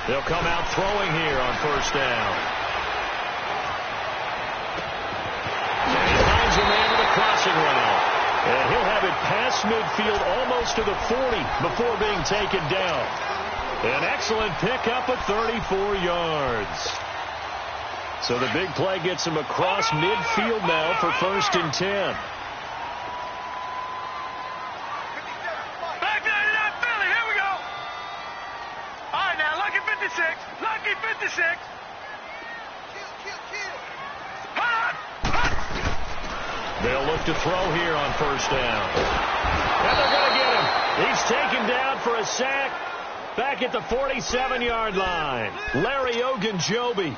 They'll come out throwing here on first down. And he finds a man to the crossing route. And he'll have it past midfield almost to the 40 before being taken down. An excellent pickup of 34 yards. So the big play gets him across midfield now for 1st and 10. Back 99 Philly, here we go. All right, now, lucky 56. Lucky 56. They'll look to throw here on first down. And they're going to get him. He's taken down for a sack back at the 47-yard line. Larry Ogunjobi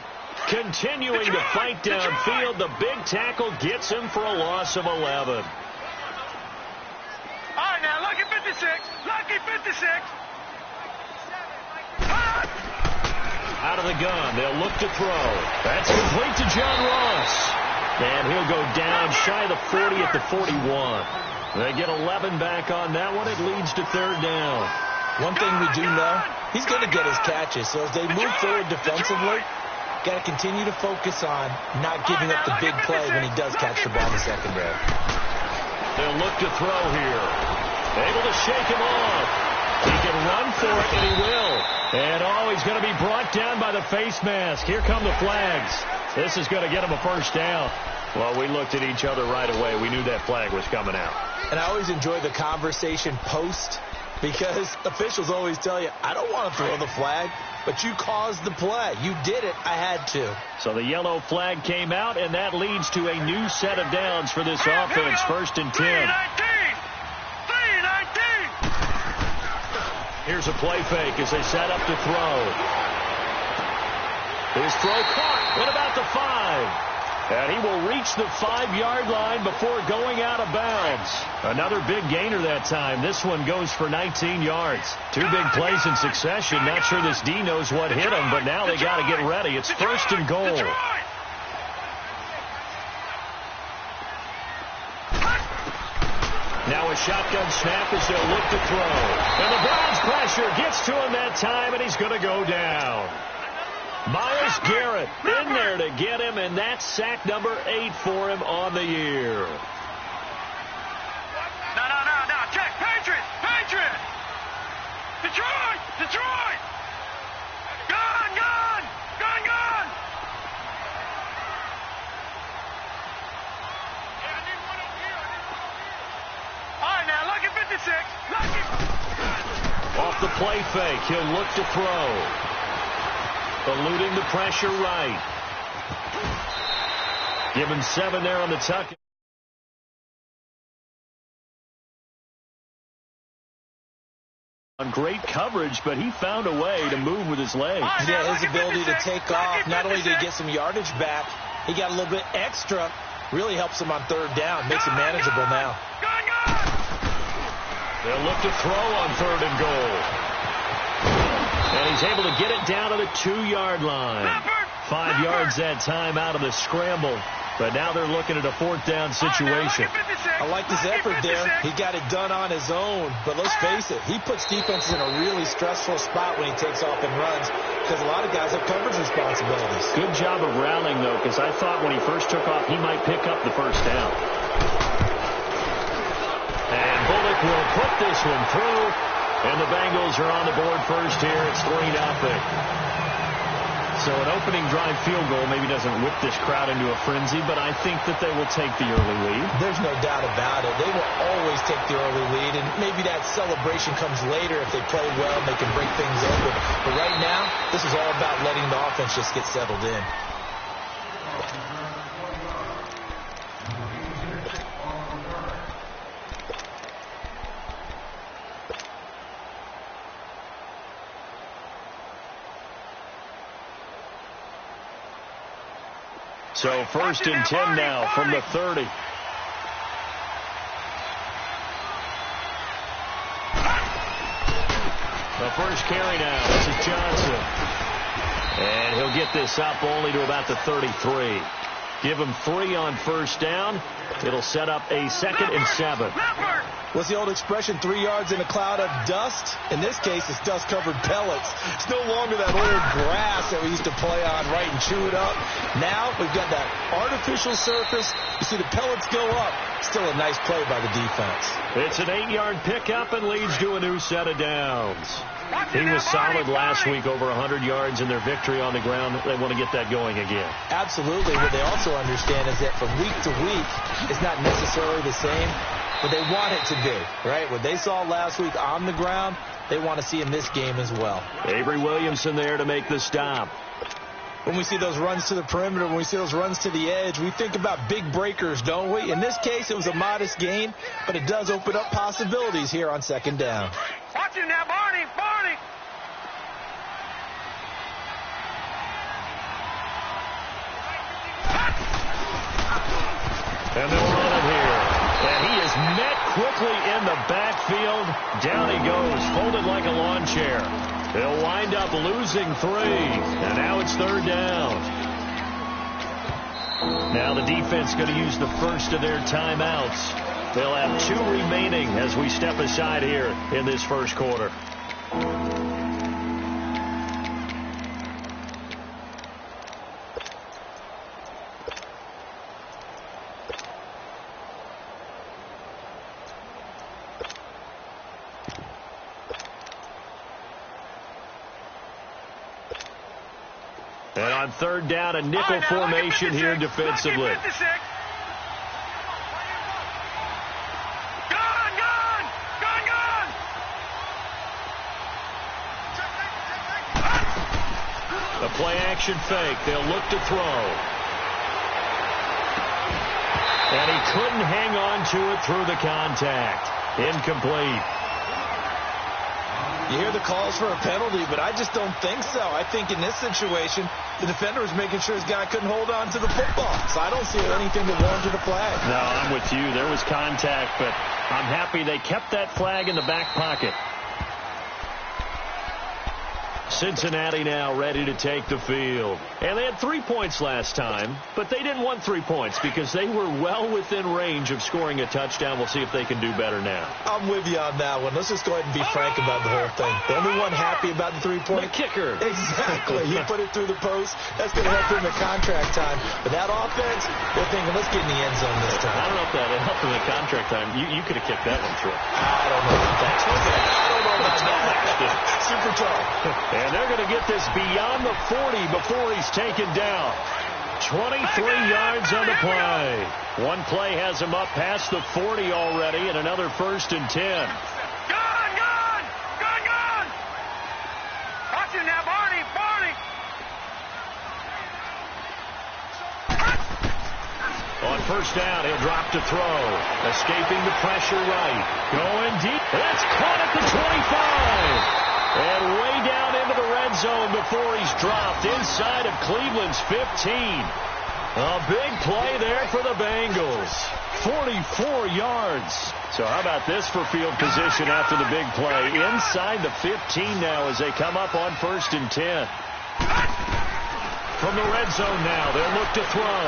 continuing to fight downfield. The big tackle gets him for a loss of 11. All right, now, lucky 56. Lucky 56. Out of the gun. They'll look to throw. That's complete to John Ross. And he'll go down shy of the 40 at the 41. They get 11 back on that one. It leads to 3rd down. One thing we do know, he's going to get his catches. So as they move forward defensively, got to continue to focus on not giving up the big play when he does catch the ball in the secondary. They'll look to throw here. Able to shake him off. He can run for it, and he will. And, he's going to be brought down by the face mask. Here come the flags. This is going to get him a first down. Well, we looked at each other right away. We knew that flag was coming out. And I always enjoy the conversation post because officials always tell you, I don't want to throw the flag, but you caused the play. You did it. I had to. So the yellow flag came out, and that leads to a new set of downs for this offense. 1st and 10. 3-19. Here's a play fake as they set up to throw. His throw caught at about the 5. And he will reach the 5-yard line before going out of bounds. Another big gainer that time. This one goes for 19 yards. 2 big plays in succession. Not sure this D knows what hit him, but now they got to get ready. It's 1st and goal. Now a shotgun snap as they'll look to throw. And the Browns pressure gets to him that time, and he's going to go down. Myles Garrett in there to get him, and that's sack number 8 for him on the year. No. Check. Patriot. Detroit. Gun. All right, now, lucky 56. Off the play fake, he'll look to throw. Eluding the pressure right. Give him 7 there on the tuck. On great coverage, but he found a way to move with his legs. Yeah, his ability to take off, not only did he get some yardage back, he got a little bit extra. Really helps him on 3rd down, makes it manageable now. They'll look to throw on 3rd and goal. And he's able to get it down to the 2-yard line. 5 yards that time out of the scramble. But now they're looking at a 4th down situation. I like his effort there. He got it done on his own. But let's face it, he puts defenses in a really stressful spot when he takes off and runs because a lot of guys have coverage responsibilities. Good job of rallying, though, because I thought when he first took off, he might pick up the first down. And Bullock will put this one through. And the Bengals are on the board first here. It's 3-0. So an opening drive field goal maybe doesn't whip this crowd into a frenzy, but I think that they will take the early lead. There's no doubt about it. They will always take the early lead, and maybe that celebration comes later if they play well and they can break things open. But right now, this is all about letting the offense just get settled in. So 1st and 10 now from the 30. The first carry now. This is Johnson. And he'll get this up only to about the 33. Give him 3 on first down. It'll set up a 2nd and 7. What's the old expression, 3 yards in a cloud of dust? In this case, it's dust-covered pellets. It's no longer that old grass that we used to play on, right, and chew it up. Now we've got that artificial surface. You see the pellets go up. Still a nice play by the defense. It's an 8-yard pickup and leads to a new set of downs. He was solid last week, over 100 yards in their victory on the ground. They want to get that going again. Absolutely. What they also understand is that from week to week, it's not necessarily the same, but they want it to be, right? What they saw last week on the ground, they want to see in this game as well. Avery Williamson there to make the stop. When we see those runs to the perimeter, when we see those runs to the edge, we think about big breakers, don't we? In this case, it was a modest gain, but it does open up possibilities here on second down. Watch him now, Barney, Barney. And they'll run it here. And he is met quickly in the backfield. Down he goes, folded like a lawn chair. They'll wind up losing 3. And now it's third down. Now the defense going to use the first of their timeouts. They'll have 2 remaining as we step aside here in this first quarter. And on third down, a nickel formation here defensively. A play-action fake. They'll look to throw. And he couldn't hang on to it through the contact. Incomplete. You hear the calls for a penalty, but I just don't think so. I think in this situation, the defender was making sure his guy couldn't hold on to the football. So I don't see anything that warranted a flag. No, I'm with you. There was contact, but I'm happy they kept that flag in the back pocket. Cincinnati now ready to take the field. And they had 3 points last time, but they didn't want 3 points because they were well within range of scoring a touchdown. We'll see if they can do better now. I'm with you on that one. Let's just go ahead and be frank about the whole thing. The only one happy about the 3-point. The kicker. Exactly. He put it through the post. That's going to help him in contract time. But that offense, they're thinking, let's get in the end zone this time. I don't know if that helped him in contract time. You could have kicked that one, Trip. I don't know about that. Super tall. And they're going to get this beyond the 40 before he's taken down. 23 yards on the play. One play has him up past the 40 already, and another 1st and 10. Gone! Watch him now, Barney, Barney. On first down, he'll drop to throw. Escaping the pressure right. Going deep. That's caught at the 25. And way down into the red zone before he's dropped inside of Cleveland's 15. A big play there for the Bengals. 44 yards. So how about this for field position after the big play? Inside the 15 now as they come up on 1st and 10. From the red zone now, they'll look to throw.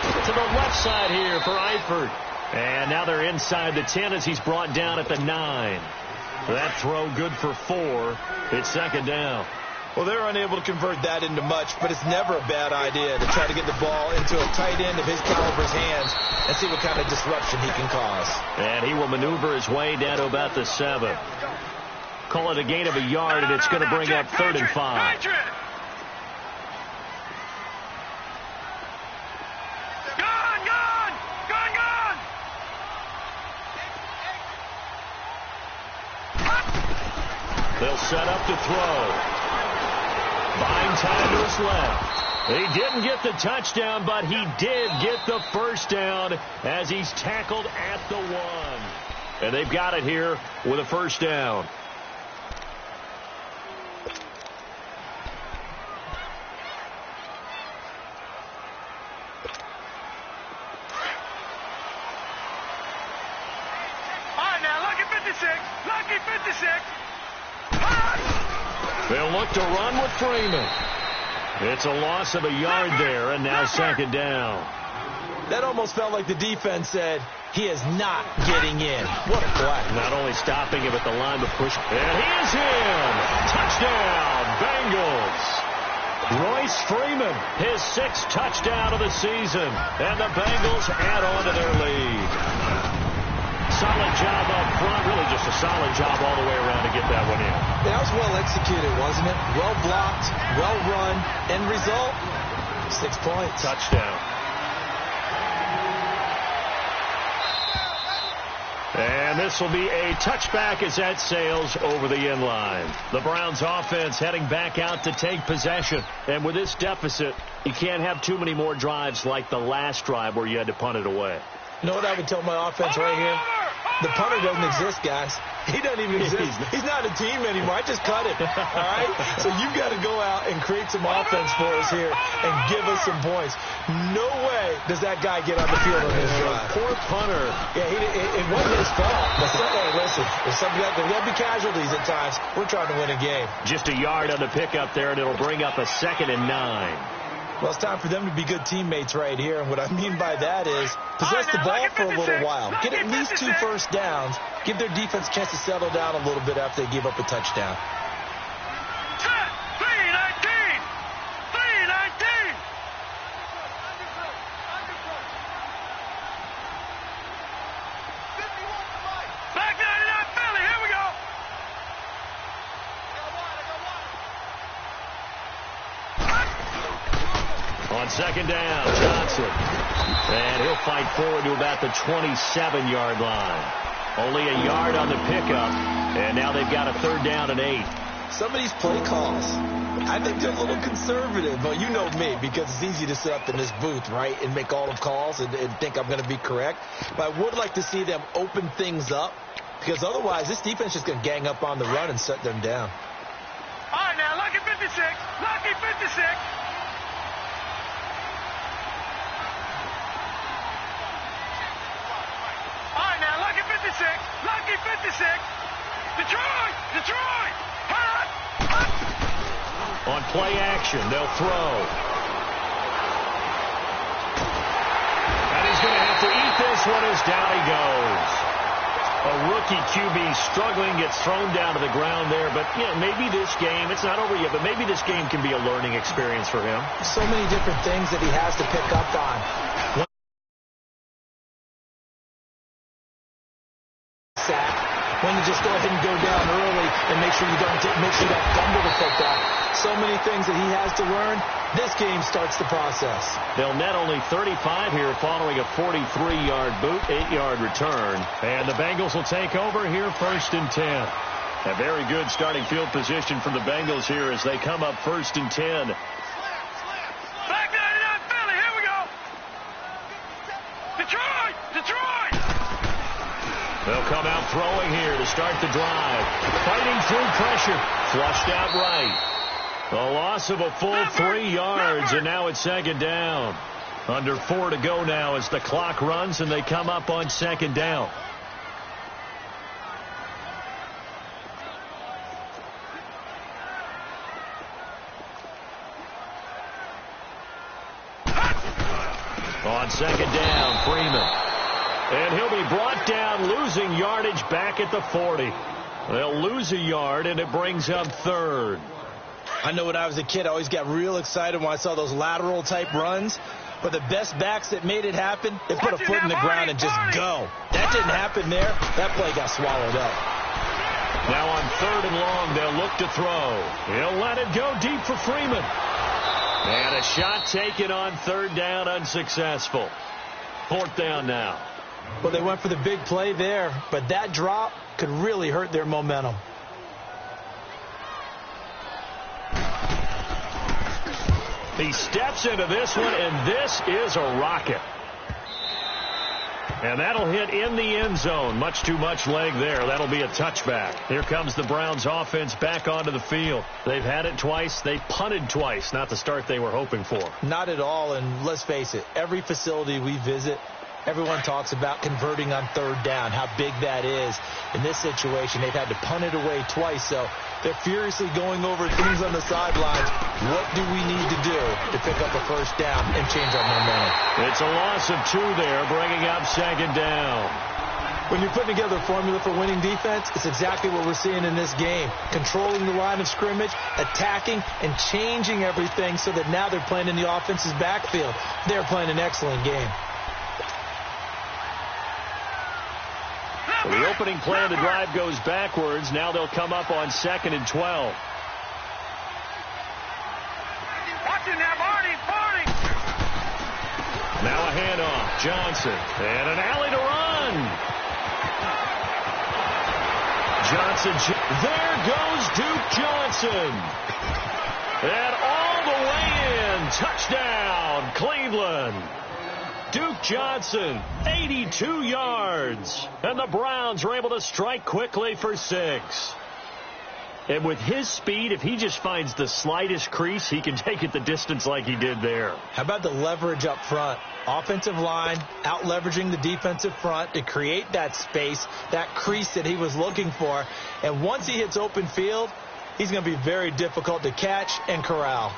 To the left side here for Eifert. And now they're inside the 10 as he's brought down at the 9. That throw good for 4. It's second down. Well, they're unable to convert that into much, but it's never a bad idea to try to get the ball into a tight end of his caliber's hands and see what kind of disruption he can cause. And he will maneuver his way down to about the 7. Call it a gain of a yard, and it's going to bring up 3rd and 5. They'll set up to throw. Buying time to his left. He didn't get the touchdown, but he did get the first down as he's tackled at the 1. And they've got it here with a first down. All right, now, lucky 56. Lucky 56. They'll look to run with Freeman. It's a loss of a yard there, and now second down. That almost felt like the defense said, He is not getting in. What a play. Not only stopping him at the line, but pushing. And he is in. Touchdown, Bengals. Royce Freeman, his 6th touchdown of the season. And the Bengals add on to their lead. Solid job up front. Really just a solid job all the way around to get that one in. That was well executed, wasn't it? Well blocked, well run. End result, 6 points. Touchdown. And this will be a touchback as that sails over the end line. The Browns offense heading back out to take possession. And with this deficit, you can't have too many more drives like the last drive where you had to punt it away. You know what I would tell my offense right here? The punter doesn't exist, guys. He doesn't even exist. He's not a team anymore. I just cut it. All right? So you've got to go out and create some offense for us here and give us some points. No way does that guy get on the field on this drive. Poor punter. Yeah, it wasn't his fault. But listen, there's got to be casualties at times. We're trying to win a game. Just a yard on the pickup there, and it'll bring up a 2nd and 9. Well, it's time for them to be good teammates right here. And what I mean by that is possess the ball for a little while. Get at least 2 first downs. Give their defense a chance to settle down a little bit after they give up a touchdown. 3-19. Back 99 Philly. Here we go. On 2nd down, Johnson. And he'll fight forward to about the 27-yard line. Only a yard on the pickup. And now they've got a 3rd down and 8. Some of these play calls, I think they're a little conservative. But you know me, because it's easy to sit up in this booth, right, and make all the calls and think I'm going to be correct. But I would like to see them open things up, because otherwise this defense is just going to gang up on the run and shut them down. All right, now, lucky 56. Lucky 56. Lucky 56. Detroit. On play action, they'll throw. And he's going to have to eat this one as down he goes. A rookie QB struggling, gets thrown down to the ground there. But, yeah, maybe this game, it's not over yet, but maybe this game can be a learning experience for him. So many different things that he has to pick up on. When to just go ahead and go down early and make sure you don't fumble the football. So many things that he has to learn. This game starts the process. They'll net only 35 here following a 43-yard boot, 8-yard return. And the Bengals will take over here 1st and 10. A very good starting field position from the Bengals here as they come up 1st and 10. Back 99 Philly, here we go. Detroit. They'll come out throwing here to start the drive. Fighting through pressure. Flushed out right. A loss of a full 3 yards, and now it's 2nd down. Under 4 to go now as the clock runs, and they come up on 2nd down. On 2nd down, Freeman. And he'll be brought down, losing yardage back at the 40. They'll lose a yard, and it brings up 3rd. I know when I was a kid, I always got real excited when I saw those lateral-type runs. But the best backs that made it happen, they put a foot in the ground and just go. That didn't happen there. That play got swallowed up. Now on 3rd and long, they'll look to throw. He'll let it go deep for Freeman. And a shot taken on 3rd down, unsuccessful. 4th down now. Well, they went for the big play there, but that drop could really hurt their momentum. He steps into this one, and this is a rocket. And that'll hit in the end zone. Much too much leg there. That'll be a touchback. Here comes the Browns offense back onto the field. They've had it twice. They punted twice. Not the start they were hoping for. Not at all, and let's face it, every facility we visit, Everyone talks about converting on third down, how big that is. In this situation, they've had to punt it away twice, so they're furiously going over things on the sidelines. What do we need to do to pick up a first down and change our momentum? It's a loss of 2 there, bringing up second down. When you're putting together a formula for winning defense, it's exactly what we're seeing in this game. Controlling the line of scrimmage, attacking, and changing everything so that now they're playing in the offense's backfield. They're playing an excellent game. The opening play of the drive goes backwards. Now they'll come up on 2nd and 12. Watch it now, Barney. Now a handoff. Johnson. And an alley to run. Johnson. There goes Duke Johnson. And all the way in. Touchdown, Cleveland. Duke Johnson, 82 yards. And the Browns are able to strike quickly for 6. And with his speed, if he just finds the slightest crease, he can take it the distance like he did there. How about the leverage up front? Offensive line out leveraging the defensive front to create that space, that crease that he was looking for. And once he hits open field, he's going to be very difficult to catch and corral.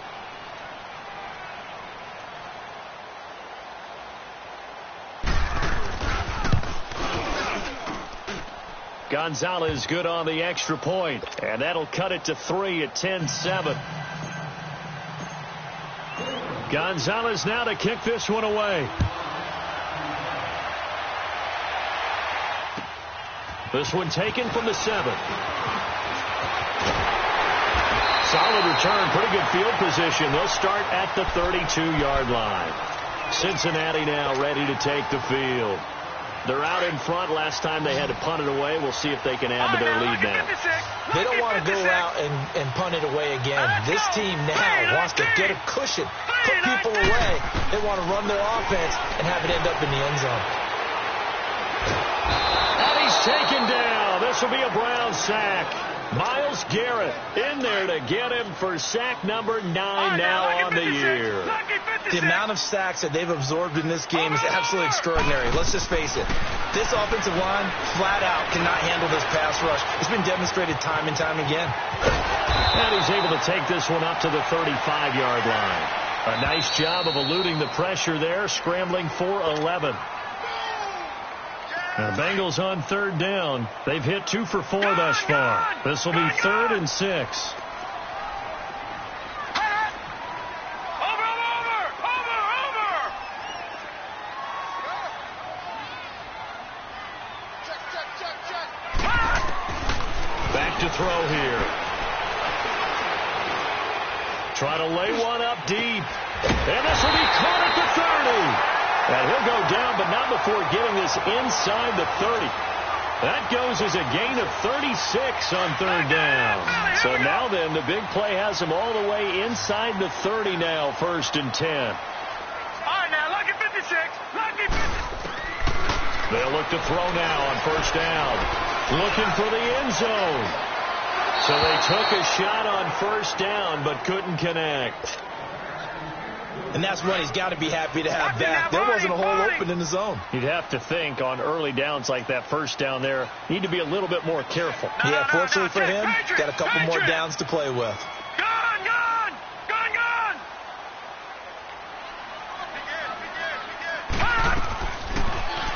Gonzalez good on the extra point, and that'll cut it to 3 at 10-7. Gonzalez now to kick this one away. This one taken from the 7. Solid return, pretty good field position. They'll start at the 32-yard line. Cincinnati now ready to take the field. They're out in front. Last time they had to punt it away. We'll see if they can add to their lead now. They don't want to go out and punt it away again. This team now wants to get a cushion, put people away. They want to run their offense and have it end up in the end zone. And he's taken down. This will be a Brown sack. Myles Garrett in there to get him for sack number 9 now on the year. The amount of sacks that they've absorbed in this game is absolutely extraordinary. Let's just face it. This offensive line, flat out, cannot handle this pass rush. It's been demonstrated time and time again. And he's able to take this one up to the 35-yard line. A nice job of eluding the pressure there, scrambling for 11. The Bengals on third down. They've hit 2 for 4 thus far. This will be 3rd and 6. Back to throw here. Try to lay one up deep. And this will be caught at the 30. And he'll go down, but not before getting this inside the 30. That goes as a gain of 36 on third down. So now then, the big play has him all the way inside the 30 now, 1st and 10. All right, now, lucky 56. Lucky 56. They'll look to throw now on 1st down. Looking for the end zone. So they took a shot on 1st down, but couldn't connect. And that's what he's got to be happy to have back. There wasn't a hole open in the zone. You'd have to think on early downs like that 1st down there, need to be a little bit more careful. Yeah, fortunately for him, got a couple more downs to play with. Gone, gone, gone, gone.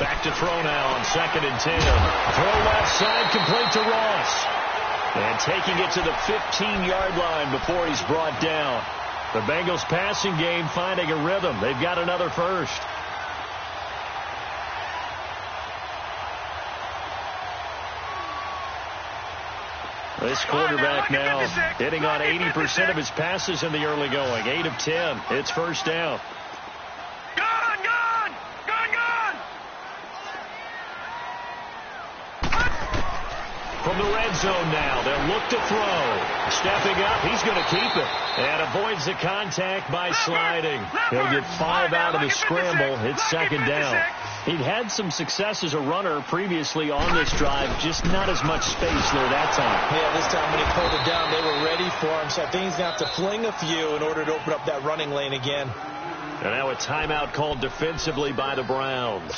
Back to throw now on 2nd and 10. Throw left side, complete to Ross. And taking it to the 15-yard line before he's brought down. The Bengals passing game finding a rhythm. They've got another first. This quarterback now hitting on 80% of his passes in the early going. 8 of 10. It's 1st down. Gone, gone, gone, gone. From the red zone now, they'll look to throw. Stepping up, he's going to keep it. And avoids the contact by sliding. He'll get 5 out of the scramble. It's 2nd down. He'd had some success as a runner previously on this drive, just not as much space there that time. Yeah, this time when he pulled it down, they were ready for him. So I think he's going to have to fling a few in order to open up that running lane again. And now a timeout called defensively by the Browns.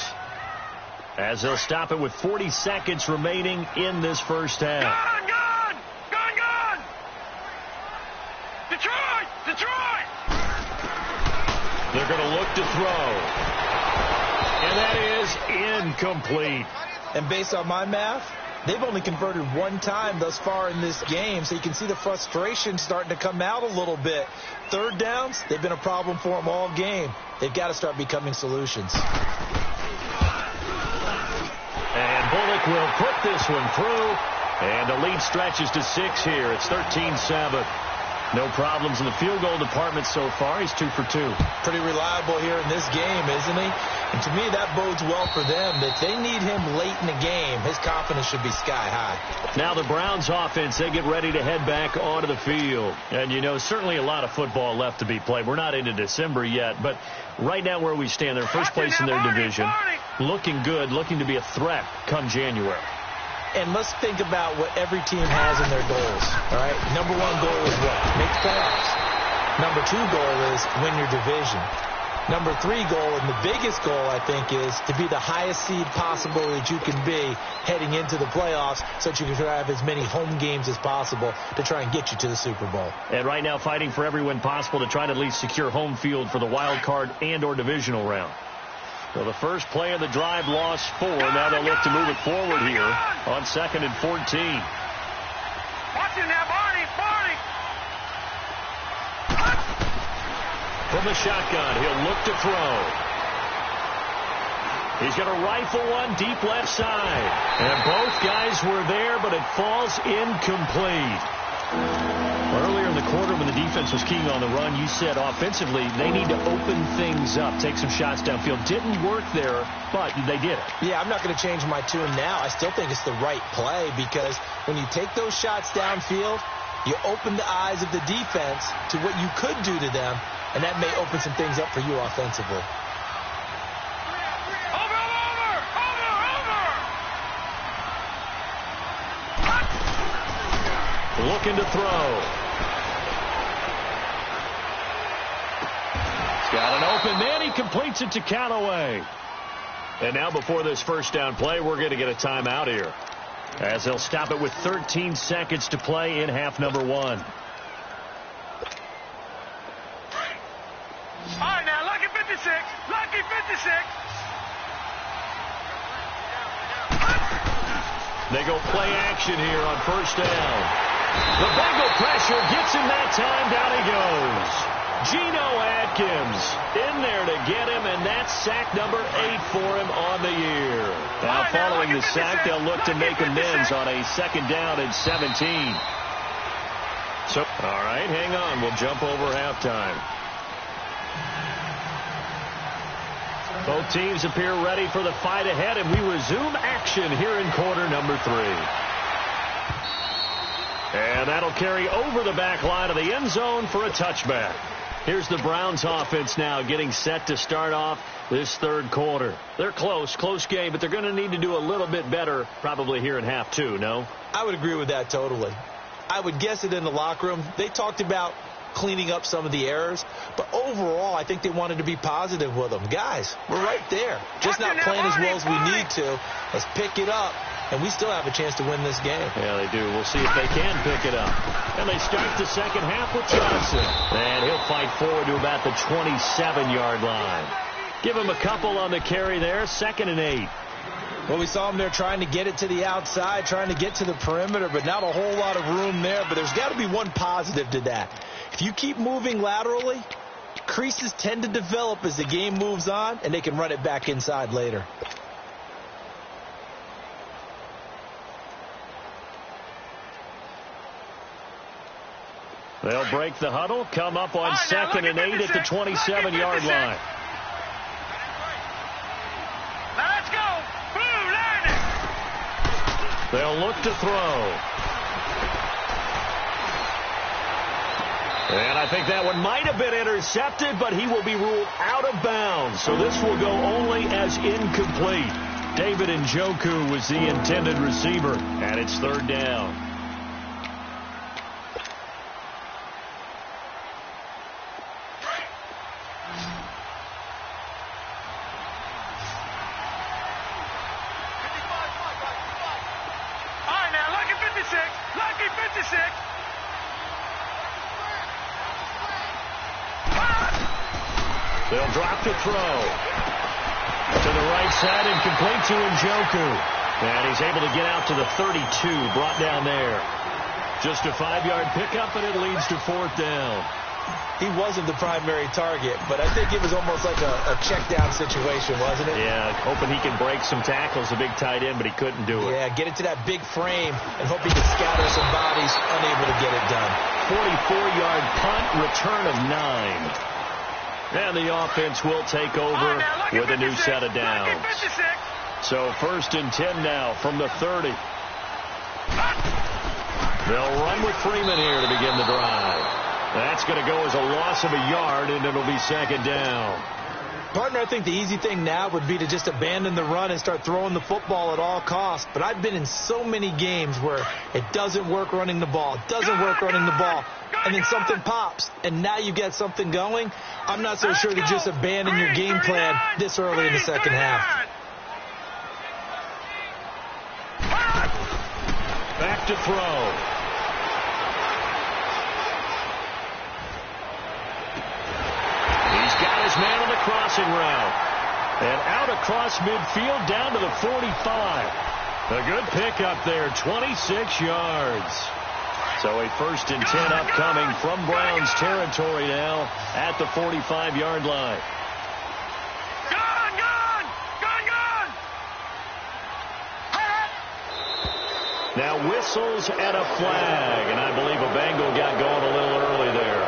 as they'll stop it with 40 seconds remaining in this first half. Gone, gone! Gone, gone! Detroit! Detroit! They're going to look to throw. And that is incomplete. And based on my math, they've only converted one time thus far in this game, so you can see the frustration starting to come out a little bit. Third downs, they've been a problem for them all game. They've got to start becoming solutions. And Bullock will put this one through, and the lead stretches to 6 here. It's 13-7. No problems in the field goal department so far. He's 2 for 2. Pretty reliable here in this game, isn't he? And to me, that bodes well for them. If they need him late in the game, his confidence should be sky high. Now the Browns offense, they get ready to head back onto the field. And, you know, certainly a lot of football left to be played. We're not into December yet, but right now where we stand, they're first place in their division. Looking good, looking to be a threat come January. And let's think about what every team has in their goals, all right? Number 1 goal is what? Make the playoffs. Number 2 goal is win your division. Number 3 goal, and the biggest goal, I think, is to be the highest seed possible that you can be heading into the playoffs so that you can have as many home games as possible to try and get you to the Super Bowl. And right now fighting for every win possible to try to at least secure home field for the wild card and or divisional round. So the first play of the drive lost 4. Now they'll look to move it forward here on 2nd and 14. Watch him now, Barney! Barney! From the shotgun, he'll look to throw. He's going to rifle one deep left side. And both guys were there, but it falls incomplete. Earlier in the quarter when the defense was keying on the run, you said offensively they need to open things up, take some shots downfield. Didn't work there, but they did it. Yeah, I'm not going to change my tune now. I still think it's the right play because when you take those shots downfield, you open the eyes of the defense to what you could do to them, and that may open some things up for you offensively. Looking to throw. He's got an open man. He completes it to Callaway. And now before this first down play, we're going to get a timeout here, as they'll stop it with 13 seconds to play in half number 1. All right, now, lucky 56. Lucky 56. They go play action here on first down. The Bengal pressure gets him that time. Down he goes. Geno Atkins in there to get him, and that's sack number 8 for him on the year. Now following the sack, they'll look to make amends on a 2nd down and 17. So, all right, hang on. We'll jump over halftime. Both teams appear ready for the fight ahead, and we resume action here in quarter number 3. And that'll carry over the back line of the end zone for a touchback. Here's the Browns offense now getting set to start off this third quarter. They're close game, but they're going to need to do a little bit better probably here in half 2, no? I would agree with that totally. I would guess it in the locker room. They talked about cleaning up some of the errors, but overall I think they wanted to be positive with them. Guys, we're right there. Just not playing as well as we need to. Let's pick it up. And we still have a chance to win this game. Yeah, they do. We'll see if they can pick it up. And they start the second half with Johnson. And he'll fight forward to about the 27-yard line. Give him a couple on the carry there. 2nd and 8. Well, we saw him there trying to get it to the outside, trying to get to the perimeter, but not a whole lot of room there. But there's got to be one positive to that. If you keep moving laterally, creases tend to develop as the game moves on, and they can run it back inside later. They'll break the huddle, come up on 2nd and 8 at the 27-yard line. Now let's go. Blue, line it. They'll look to throw. And I think that one might have been intercepted, but he will be ruled out of bounds. So this will go only as incomplete. David Njoku was the intended receiver, and it's 3rd down. They'll drop the throw. To the right side and complete to Njoku. And he's able to get out to the 32, brought down there. Just a 5-yard pickup, and it leads to 4th down. He wasn't the primary target, but I think it was almost like a check-down situation, wasn't it? Yeah, hoping he can break some tackles, a big tight end, but he couldn't do it. Yeah, get it to that big frame and hope he can scatter some bodies, unable to get it done. 44-yard punt, return of 9. And the offense will take over with a new set of downs. So 1st and 10 now from the 30. They'll run with Freeman here to begin the drive. That's going to go as a loss of a yard, and it'll be 2nd down. Partner, I think the easy thing now would be to just abandon the run and start throwing the football at all costs. But I've been in so many games where it doesn't work running the ball, and then something pops, and now you get something going. I'm not so sure to just abandon your game plan this early in the second half. Back to throw. He's got his man on the crossing route. And out across midfield down to the 45. A good pickup there, 26 yards. So a 1st and 10 upcoming from Browns territory now at the 45-yard line. Now whistles and a flag, and I believe a Bengal got going a little early there.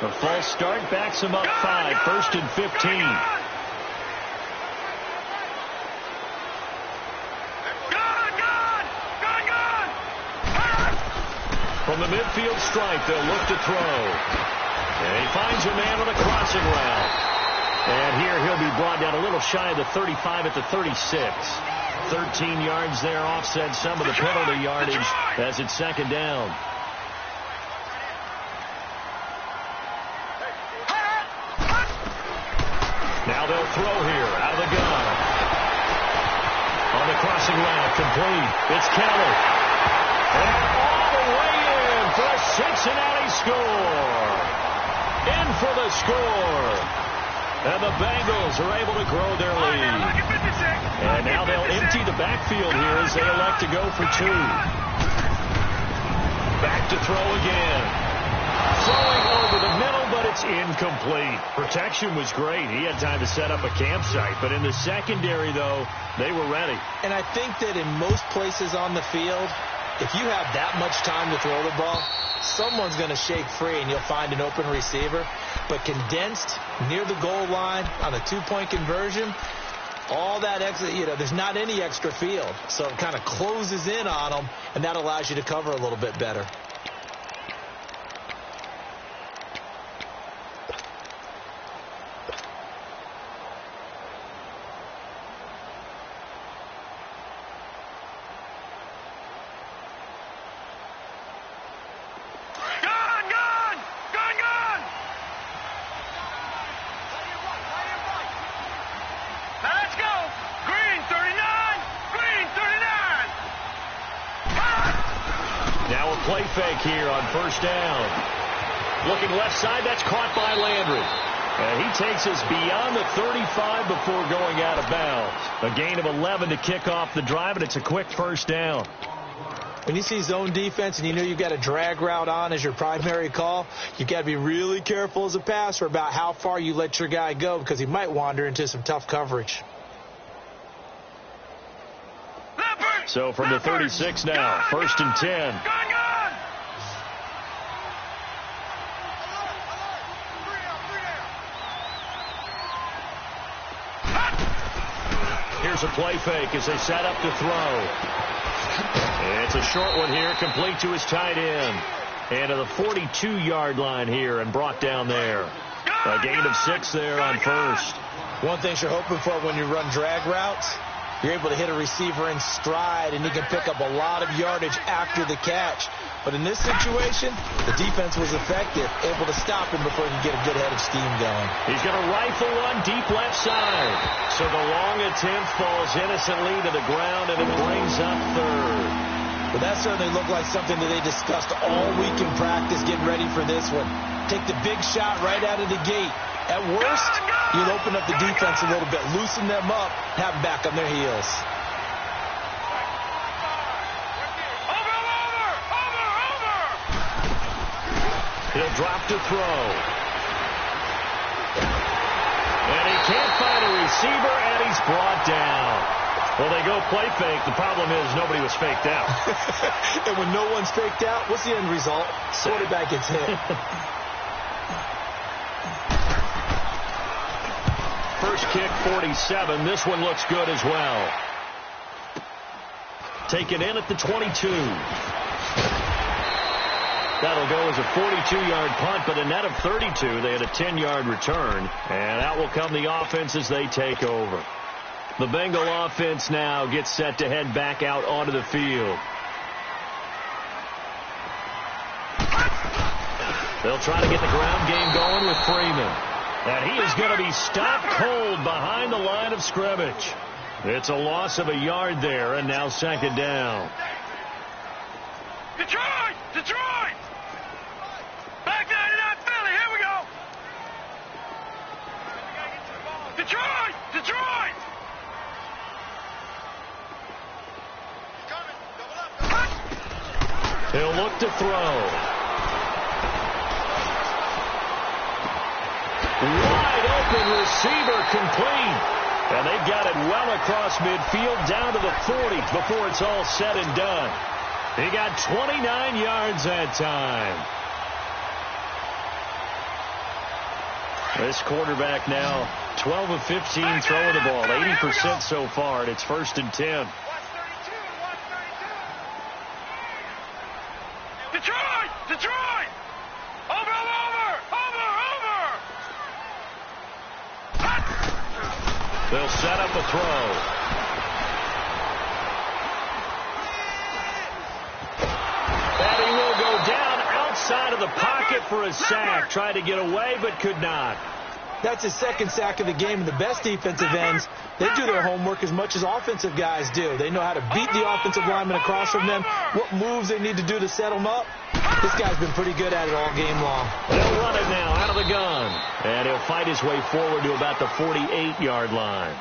A false start backs him up 5, 1st and 15. From the midfield stripe, they'll look to throw. And he finds a man on a crossing route. And here he'll be brought down a little shy of the 35 at the 36. 13 yards there, offset some of the penalty yardage as it's 2nd down. Now they'll throw here out of the gun. On the crossing route, complete. It's Keller. And all the way in for a Cincinnati score. In for the score. And the Bengals are able to grow their lead. And now they'll empty the backfield here as they elect to go for 2. Back to throw again. Throwing over the middle, but it's incomplete. Protection was great. He had time to set up a campsite. But in the secondary, though, they were ready. And I think that in most places on the field, if you have that much time to throw the ball, someone's going to shake free and you'll find an open receiver. But condensed near the goal line on a 2-point conversion, all that extra, there's not any extra field. So it kind of closes in on them, and that allows you to cover a little bit better. Play fake here on 1st down. Looking left side, that's caught by Landry. And he takes us beyond the 35 before going out of bounds. A gain of 11 to kick off the drive, and it's a quick 1st down. When you see zone defense and you know you've got a drag route on as your primary call, you've got to be really careful as a passer about how far you let your guy go because he might wander into some tough coverage. So from the 36 now, 1st and 10. Here's a play fake as they set up to throw. It's a short one here, complete to his tight end. And to the 42-yard line here and brought down there. A gain of 6 there on 1st. One thing you're hoping for when you run drag routes, you're able to hit a receiver in stride, and you can pick up a lot of yardage after the catch. But in this situation, the defense was effective, able to stop him before he could get a good head of steam going. He's going to rifle one deep left side. So the long attempt falls innocently to the ground, and it brings up third. Well, that certainly looked like something that they discussed all week in practice getting ready for this one. Take the big shot right out of the gate. At worst, you'll open up the defense a little bit, loosen them up, have them back on their heels. He'll drop to throw. And he can't find a receiver, and he's brought down. Well, they go play fake. The problem is nobody was faked out. And when no one's faked out, what's the end result? Quarterback gets hit. First kick, 47. This one looks good as well. Taken in at the 22. That'll go as a 42-yard punt, but a net of 32. They had a 10-yard return, and out will come the offense as they take over. The Bengal offense now gets set to head back out onto the field. They'll try to get the ground game going with Freeman. And he is going to be stopped cold behind the line of scrimmage. It's a loss of a yard there, and now second down. Detroit! Detroit! Back 99 Philly, here we go! Detroit! Detroit! He'll look to throw. Wide open receiver complete. And they got it well across midfield down to the 40 before it's all said and done. He got 29 yards that time. This quarterback now 12 of 15 throwing the ball. 80% so far, and it's 1st and 10. Detroit! Detroit! Over! They'll set up a throw. And he will go down outside of the pocket for a sack. Tried to get away, but could not. That's his second sack of the game, and the best defensive ends, they do their homework as much as offensive guys do. They know how to beat the offensive lineman across from them, what moves they need to do to set them up. This guy's been pretty good at it all game long. They'll run it now out of the gun. And he'll fight his way forward to about the 48-yard line.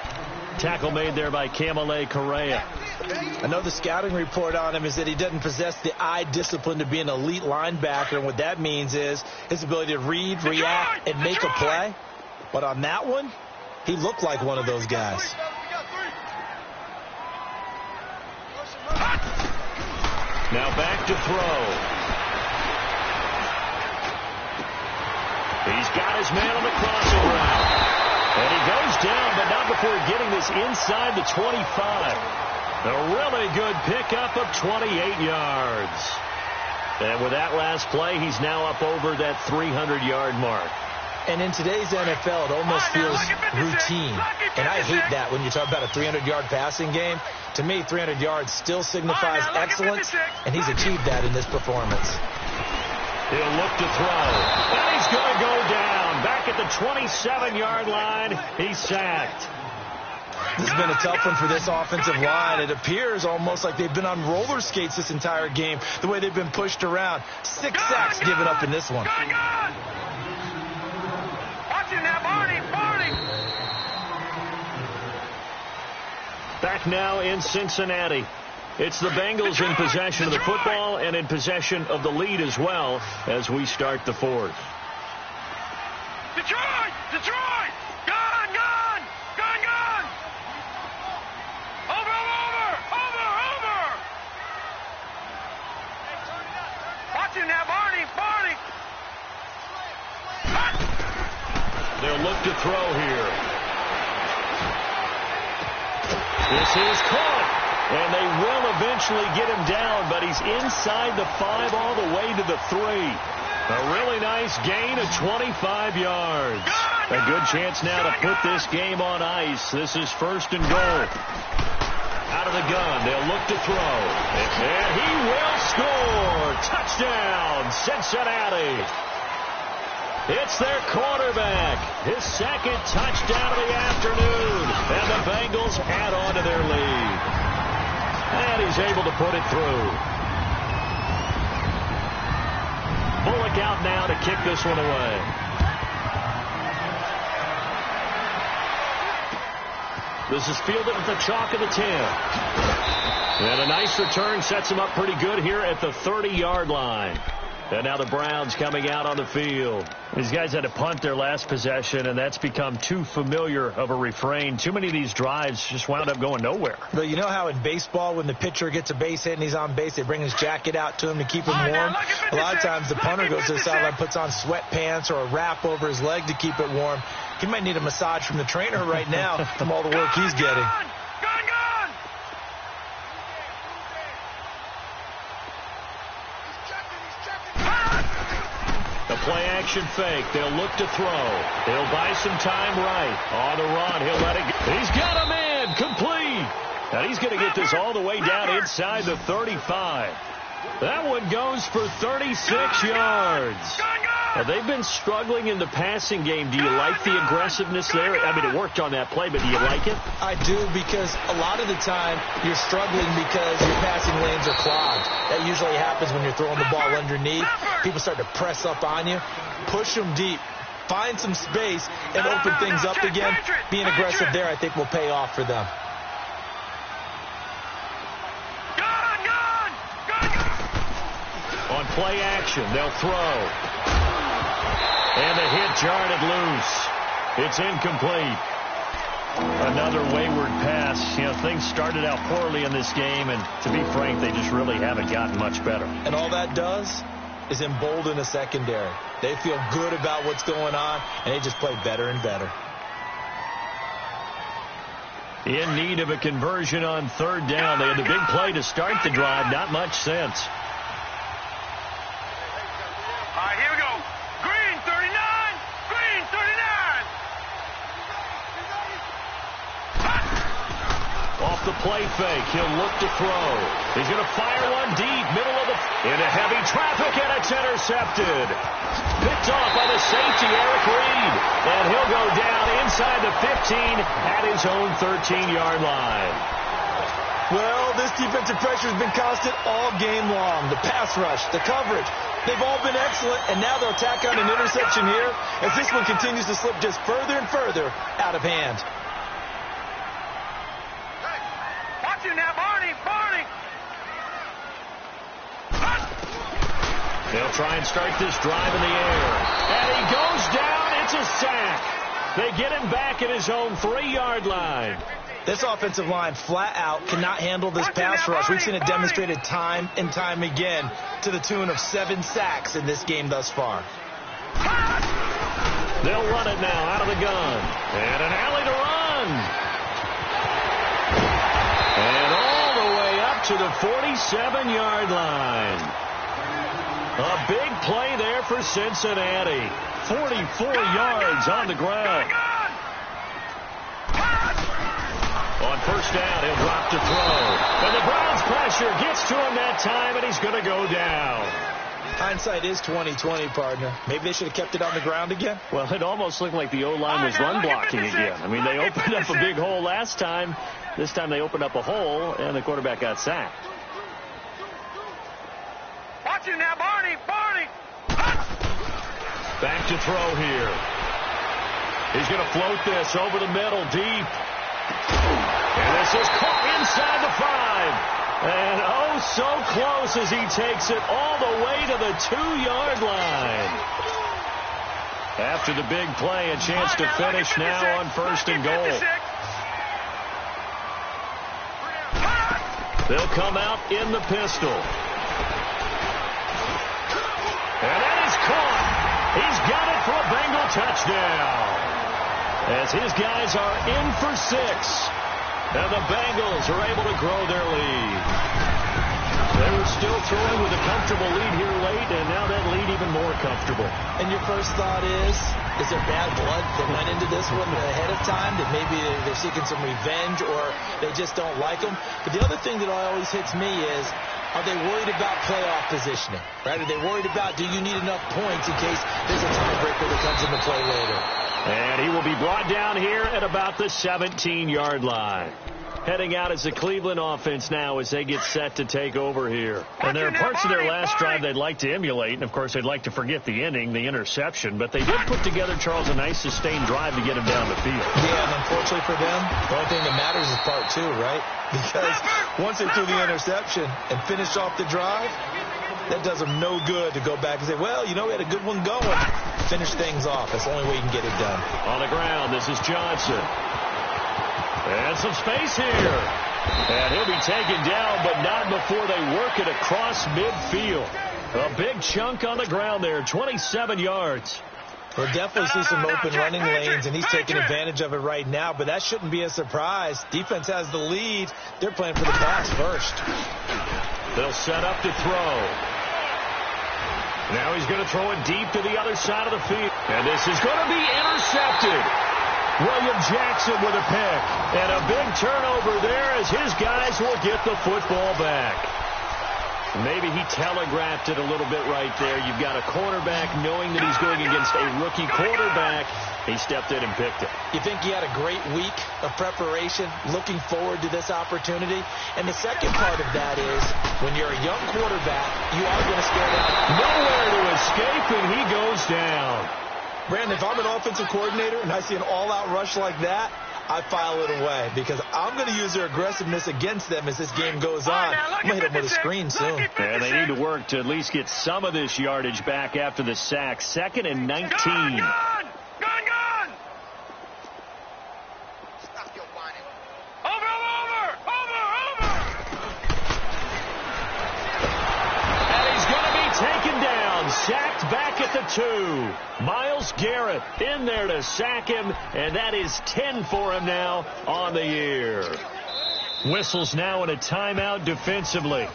Tackle made there by Kamale Correa. I know the scouting report on him is that he doesn't possess the eye discipline to be an elite linebacker. And what that means is his ability to read, react, and make a play. But on that one, he looked like one of those guys. Now back to throw. He's got his man on the crossing route. And he goes down, but not before getting this inside the 25. A really good pickup of 28 yards. And with that last play, he's now up over that 300-yard mark. And in today's NFL, it almost feels routine. And I hate that when you talk about a 300-yard passing game. To me, 300 yards still signifies excellence, and he's achieved that in this performance. He'll look to throw. And he's going to go down. Back at the 27-yard line, he's sacked. This has been a tough one for this offensive line. It appears almost like they've been on roller skates this entire game, the way they've been pushed around. 6 sacks given up in this one. Back now in Cincinnati. It's the Bengals in possession of the football and in possession of the lead as well as we start the fourth. Detroit! Detroit! Gun! Gun! Gun! Gun! Over! Watch him now, Barney! They'll look to throw here. This is caught, and they will eventually get him down, but he's inside the 5 all the way to the 3. A really nice gain of 25 yards. A good chance now to put this game on ice. This is 1st and goal. Out of the gun, they'll look to throw. And he will score. Touchdown, Cincinnati. It's their quarterback. His second touchdown of the afternoon. And the Bengals add on to their lead. And he's able to put it through. Bullock out now to kick this one away. This is fielded at the chalk of the 10. And a nice return sets him up pretty good here at the 30-yard line. And now the Browns coming out on the field. These guys had to punt their last possession, and that's become too familiar of a refrain. Too many of these drives just wound up going nowhere. But you know how in baseball, when the pitcher gets a base hit and he's on base, they bring his jacket out to him to keep him warm? A lot of times the punter goes to the sideline, puts on sweatpants or a wrap over his leg to keep it warm. He might need a massage from the trainer right now from all the work he's getting. The play-action fake. They'll look to throw. They'll buy some time right. On the run, he'll let it go. He's got a man. Complete. And he's going to get this all the way down inside the 35. That one goes for 36 yards. Now, they've been struggling in the passing game. Do you like the aggressiveness there? I mean, it worked on that play, but do you like it? I do, because a lot of the time you're struggling because your passing lanes are clogged. That usually happens when you're throwing the ball underneath. People start to press up on you. Push them deep. Find some space and open things up again. Being aggressive there, I think, will pay off for them. On play action, they'll throw. And the hit jarred it loose. It's incomplete. Another wayward pass. You know, things started out poorly in this game, and to be frank, they just really haven't gotten much better. And all that does is embolden the secondary. They feel good about what's going on, and they just play better and better. In need of a conversion on third down. They had the big play to start the drive. Not much sense. All right, here we go. Green 39. Green 39. Off the play fake, he'll look to throw. He's going to fire one deep, middle of the... into heavy traffic, and it's intercepted. Picked off by the safety, Eric Reed. And he'll go down inside the 15 at his own 13-yard line. Well, this defensive pressure has been constant all game long. The pass rush, the coverage, they've all been excellent, and now they'll tack on an interception here as this one continues to slip just further and further out of hand. Watch you now, Barney. Barney. They'll try and start this drive in the air. And he goes down. It's a sack. They get him back at his own 3-yard line. This offensive line flat out cannot handle this pass rush. We've seen it demonstrated time and time again to the tune of 7 sacks in this game thus far. They'll run it now out of the gun. And an alley to run. And all the way up to the 47-yard line. A big play there for Cincinnati. 44 yards on the ground. On first down, he'll drop to throw. And the Browns pressure gets to him that time, and he's going to go down. Hindsight is 20/20, partner. Maybe they should have kept it on the ground again. Well, it almost looked like the O-line was run blocking again. I mean, they opened up a big hole last time. This time they opened up a hole, and the quarterback got sacked. Watch you now, Barney. Barney. Back to throw here. He's going to float this over the middle, deep. And this is caught inside the 5. And oh, so close as he takes it all the way to the 2-yard line. After the big play, a chance to finish now on first and goal. They'll come out in the pistol. And that is caught. He's got it for a Bengal touchdown. As his guys are in for 6. And the Bengals are able to grow their lead. They were still throwing with a comfortable lead here late, and now that lead even more comfortable. And your first thought is there bad blood that went into this one ahead of time, that maybe they're seeking some revenge or they just don't like them? But the other thing that always hits me is, are they worried about playoff positioning? Right? Are they worried about, do you need enough points in case there's a tiebreaker that comes into play later? And he will be brought down here at about the 17-yard line. Heading out as the Cleveland offense now as they get set to take over here. And there are parts of their last drive they'd like to emulate, and of course they'd like to forget the inning, the interception, but they did put together, Charles, a nice sustained drive to get him down the field. Yeah, and unfortunately for them, the only thing that matters is part two, right? Because once they threw the interception and finished off the drive, that does them no good to go back and say, well, you know, we had a good one going. Finish things off. That's the only way you can get it done. On the ground, this is Johnson. And some space here. And he'll be taken down, but not before they work it across midfield. A big chunk on the ground there, 27 yards. We'll definitely see some open running lanes, and he's taking advantage of it right now, but that shouldn't be a surprise. Defense has the lead. They're playing for the pass first. They'll set up to throw. Now he's going to throw it deep to the other side of the field. And this is going to be intercepted. William Jackson with a pick. And a big turnover there as his guys will get the football back. Maybe he telegraphed it a little bit right there. You've got a cornerback knowing that he's going against a rookie quarterback. He stepped in and picked it. You think he had a great week of preparation, looking forward to this opportunity? And the second part of that is, when you're a young quarterback, you are going to scare them. Nowhere to escape, and he goes down. Brandon, if I'm an offensive coordinator and I see an all-out rush like that, I file it away because I'm going to use their aggressiveness against them as this game goes on. I'm going to hit them with a screen soon. And they need to work to at least get some of this yardage back after the sack. 2nd and 19. Gone! Over! And he's going to be taken down, sacked back at the 2. Myles Garrett in there to sack him, and that is 10 for him now on the year. Whistles now in a timeout defensively.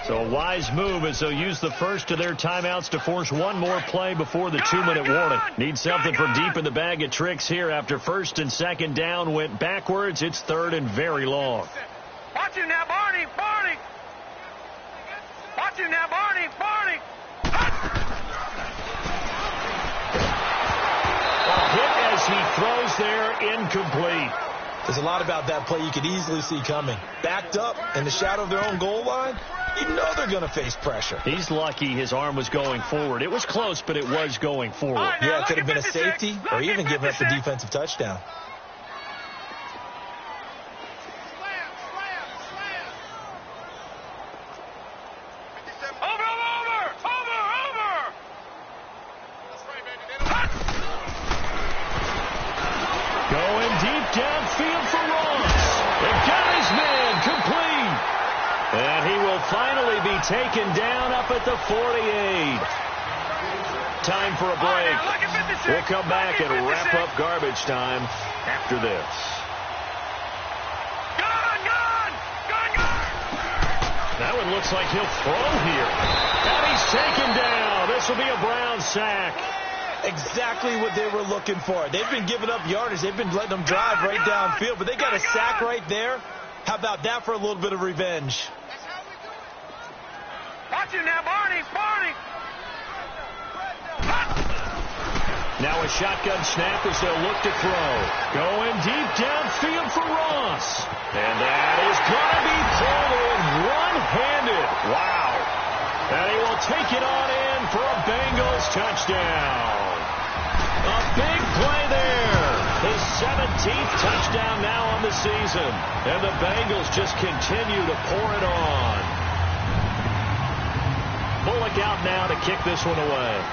So a wise move as they'll use the first of their timeouts to force one more play before the 2-minute warning. Need something from deep in the bag of tricks here after 1st and 2nd down went backwards. It's 3rd and very long. Watch him now, Barney! Watch him now, Barney! A hit as he throws there, incomplete. There's a lot about that play you could easily see coming. Backed up in the shadow of their own goal line, you know they're going to face pressure. He's lucky his arm was going forward. It was close, but it was going forward. Yeah, it could have been a safety or even given up a defensive touchdown. Going deep downfield for Ross. And got his man complete. And he will finally be taken down up at the 48. Time for a break. We'll come back and wrap up garbage time after this. That one looks like he'll throw here. And he's taken down. This will be a Brown sack. Exactly what they were looking for. They've been giving up yardage. They've been letting them drive right downfield, but they got a sack right there. How about that for a little bit of revenge? Watch him now, Barney! Now a shotgun snap as they'll look to throw. Going deep downfield for Ross. And that is going to be pulled in one-handed. Wow. And he will take it on in for a Bengals touchdown. A big play there. His 17th touchdown now on the season. And the Bengals just continue to pour it on. Bullock out now to kick this one away.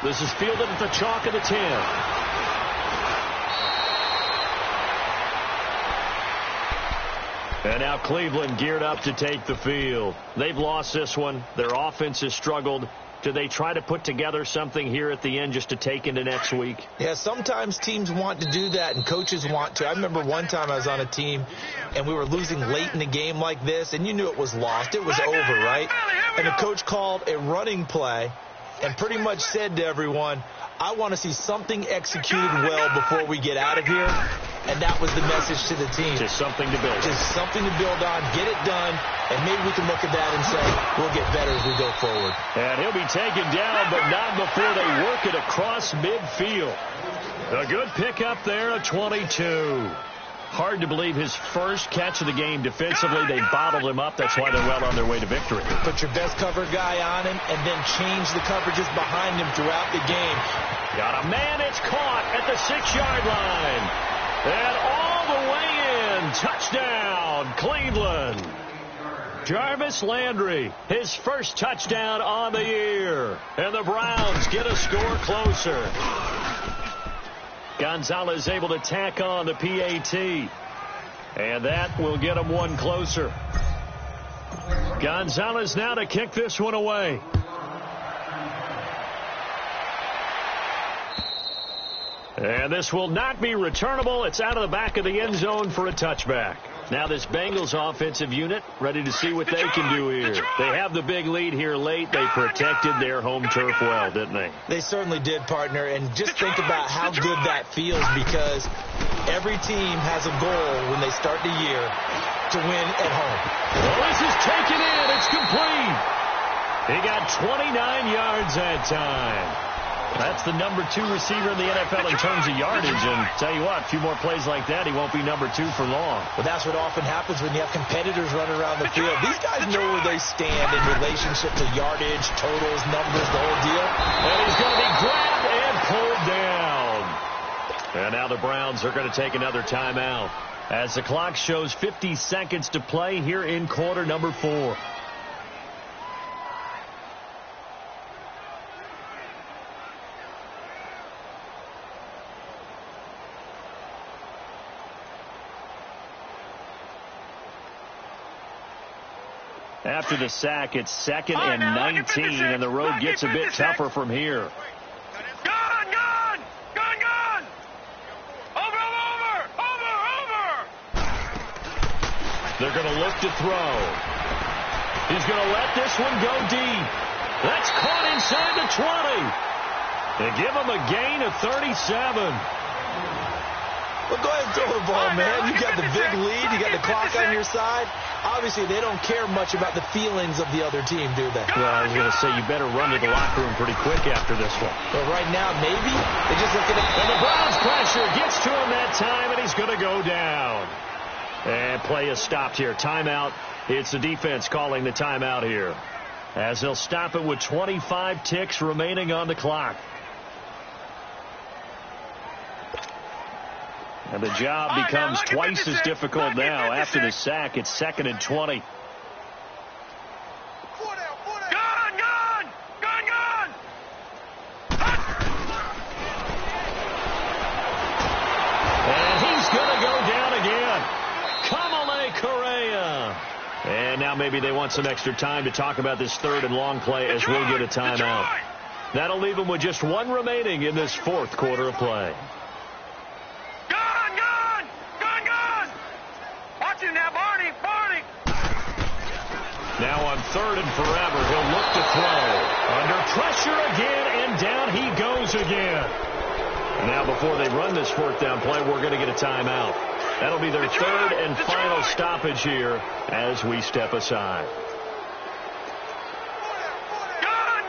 This is fielded at the chalk of the 10. And now Cleveland geared up to take the field. They've lost this one. Their offense has struggled. Do they try to put together something here at the end just to take into next week? Yeah, sometimes teams want to do that, and coaches want to. I remember one time I was on a team, and we were losing late in the game like this, and you knew it was lost. It was over, right? And the coach called a running play and pretty much said to everyone, I want to see something executed well before we get out of here. And that was the message to the team. Just something to build on. Just something to build on, get it done, and maybe we can look at that and say, we'll get better as we go forward. And he'll be taken down, but not before they work it across midfield. A good pickup there, a 22. Hard to believe his first catch of the game defensively. They bottled him up. That's why they're well on their way to victory. Put your best cover guy on him and then change the coverages behind him throughout the game. Got a man. It's caught at the 6-yard line. And all the way in. Touchdown, Cleveland. Jarvis Landry, his first touchdown on the year. And the Browns get a score closer. Gonzalez able to tack on the PAT. And that will get him one closer. Gonzalez now to kick this one away. And this will not be returnable. It's out of the back of the end zone for a touchback. Now this Bengals offensive unit ready to see what they can do here. They have the big lead here late. They protected their home turf well, didn't they? They certainly did, partner. And just think about how good that feels, because every team has a goal when they start the year to win at home. Well, this is taken in. It's complete. He got 29 yards that time. That's the number 2 receiver in the NFL in terms of yardage. And tell you what, a few more plays like that, he won't be number 2 for long. But that's what often happens when you have competitors running around the field. These guys know where they stand in relationship to yardage, totals, numbers, the whole deal. And he's going to be grabbed and pulled down. And now the Browns are going to take another timeout as the clock shows 50 seconds to play here in quarter number 4. After the sack, it's 2nd and 19, and the road gets a bit tougher from here. Gone! Over! They're going to look to throw. He's going to let this one go deep. That's caught inside the 20. They give him a gain of 37. Well, go ahead and throw the ball, man. You got the big lead. You got the clock on your side. Obviously, they don't care much about the feelings of the other team, do they? Well, I was going to say, you better run to the locker room pretty quick after this one. But right now, maybe they're just looking at... And the Browns pressure gets to him that time, and he's going to go down. And play is stopped here. Timeout. It's the defense calling the timeout here, as they'll stop it with 25 ticks remaining on the clock. And the job becomes twice as difficult now. After the sack, it's 2nd and 20. Gone! And he's going to go down again. Kamalei Correa. And now maybe they want some extra time to talk about this 3rd and long play, as we'll get a timeout. That'll leave them with just 1 remaining in this 4th quarter of play. Now on 3rd and forever, he'll look to throw. Under pressure again, and down he goes again. Now before they run this 4th down play, we're going to get a timeout. That'll be their 3rd and final stoppage here as we step aside. Gone!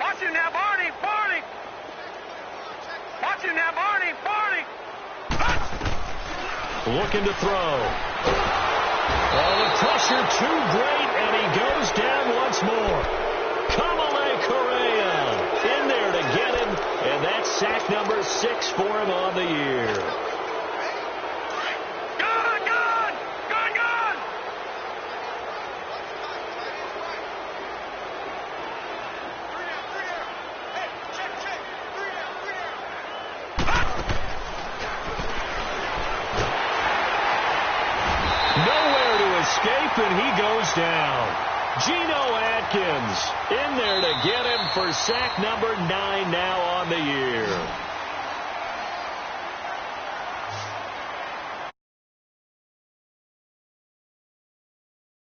Watch him now, Barney! Watch him now, Barney! Looking to throw. Oh, the pressure too great, and he goes down once more. Kamalei Correa in there to get him, and that's sack number 6 for him on the year. Gone! Nowhere to and he goes down. Geno Atkins in there to get him for sack number 9 now on the year.